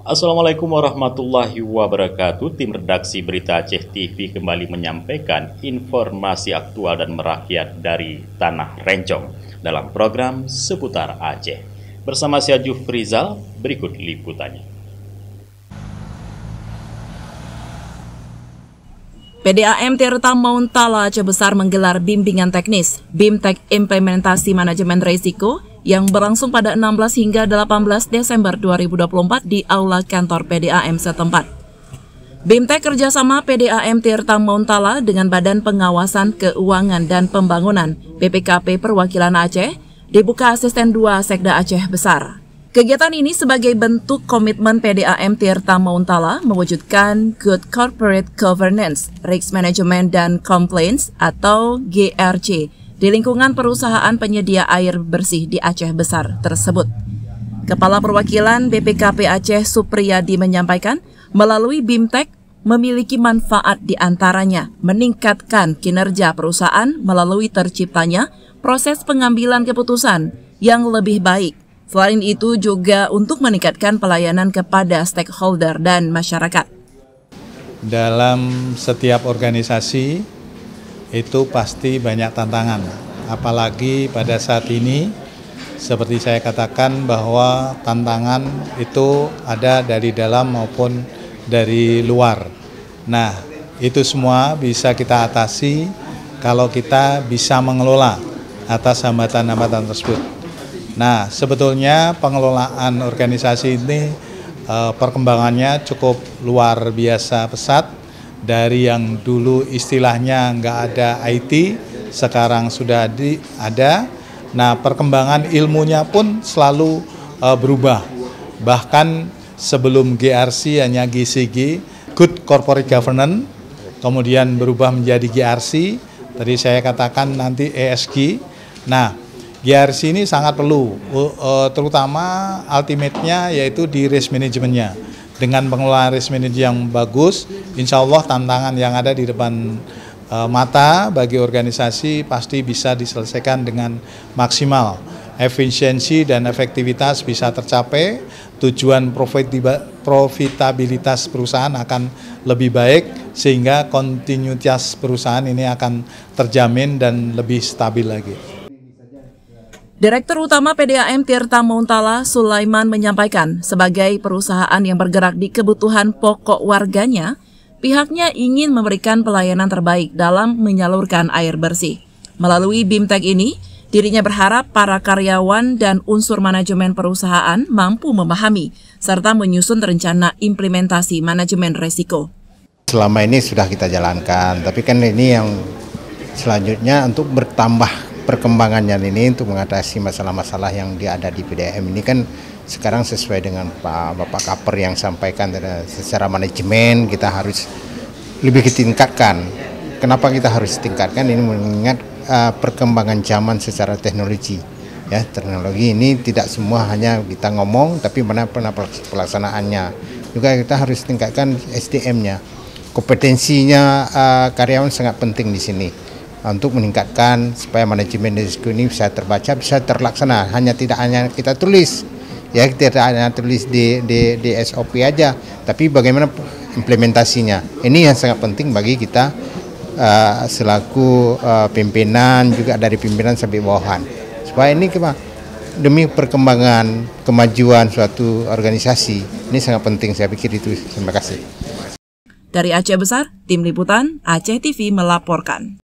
Assalamualaikum warahmatullahi wabarakatuh. Tim redaksi Berita Aceh TV kembali menyampaikan informasi aktual dan merakyat dari Tanah Rencong dalam program Seputar Aceh. Bersama saya Jufrizal, berikut liputannya. PDAM Tirta Mauntala Aceh Besar menggelar bimbingan teknis BIMTEK Implementasi Manajemen Risiko yang berlangsung pada 16 hingga 18 Desember 2024 di Aula Kantor PDAM setempat. BIMTEK kerjasama PDAM Tirta Mauntala dengan Badan Pengawasan Keuangan dan Pembangunan BPKP Perwakilan Aceh dibuka Asisten 2 Sekda Aceh Besar. Kegiatan ini sebagai bentuk komitmen PDAM Tirta Mauntala mewujudkan Good Corporate Governance, Risk Management dan Compliance atau GRC di lingkungan perusahaan penyedia air bersih di Aceh Besar tersebut. Kepala Perwakilan BPKP Aceh Supriyadi menyampaikan, melalui BIMTEK memiliki manfaat di antaranya meningkatkan kinerja perusahaan melalui terciptanya proses pengambilan keputusan yang lebih baik. Selain itu juga untuk meningkatkan pelayanan kepada stakeholder dan masyarakat. Dalam setiap organisasi itu pasti banyak tantangan, apalagi pada saat ini seperti saya katakan bahwa tantangan itu ada dari dalam maupun dari luar. Nah, itu semua bisa kita atasi kalau kita bisa mengelola atas hambatan-hambatan tersebut. Nah, sebetulnya pengelolaan organisasi ini perkembangannya cukup luar biasa pesat. Dari yang dulu istilahnya nggak ada IT, sekarang sudah ada. Nah, perkembangan ilmunya pun selalu berubah. Bahkan sebelum GRC hanya GCG, Good Corporate Governance, kemudian berubah menjadi GRC. Tadi saya katakan nanti ESG. Nah, GRC ini sangat perlu, terutama ultimate-nya yaitu di risk manajemennya. Dengan pengelolaan risk management yang bagus, insya Allah tantangan yang ada di depan mata bagi organisasi pasti bisa diselesaikan dengan maksimal. Efisiensi dan efektivitas bisa tercapai, tujuan profitabilitas perusahaan akan lebih baik, sehingga kontinuitas perusahaan ini akan terjamin dan lebih stabil lagi. Direktur Utama PDAM Tirta Mauntala Sulaiman menyampaikan, sebagai perusahaan yang bergerak di kebutuhan pokok warganya, pihaknya ingin memberikan pelayanan terbaik dalam menyalurkan air bersih. Melalui BIMTEK ini, dirinya berharap para karyawan dan unsur manajemen perusahaan mampu memahami serta menyusun rencana implementasi manajemen risiko. Selama ini sudah kita jalankan, tapi kan ini yang selanjutnya untuk bertambah perkembangannya ini untuk mengatasi masalah-masalah yang ada di PDAM ini kan sekarang sesuai dengan Bapak Kaper yang sampaikan secara manajemen kita harus lebih ditingkatkan. Kenapa kita harus tingkatkan? Ini mengingat perkembangan zaman secara teknologi. Ya, teknologi ini tidak semua hanya kita ngomong, tapi mana pelaksanaannya. Juga kita harus tingkatkan SDM-nya. Kompetensinya karyawan sangat penting di sini. Untuk meningkatkan supaya manajemen risiko ini bisa terbaca, bisa terlaksana. Tidak hanya kita tulis, ya tidak hanya tulis di SOP aja, tapi bagaimana implementasinya. Ini yang sangat penting bagi kita selaku pimpinan, juga dari pimpinan sampai bawahan. Supaya ini demi perkembangan kemajuan suatu organisasi, ini sangat penting, saya pikir itu. Terima kasih. Dari Aceh Besar, Tim Liputan Aceh TV melaporkan.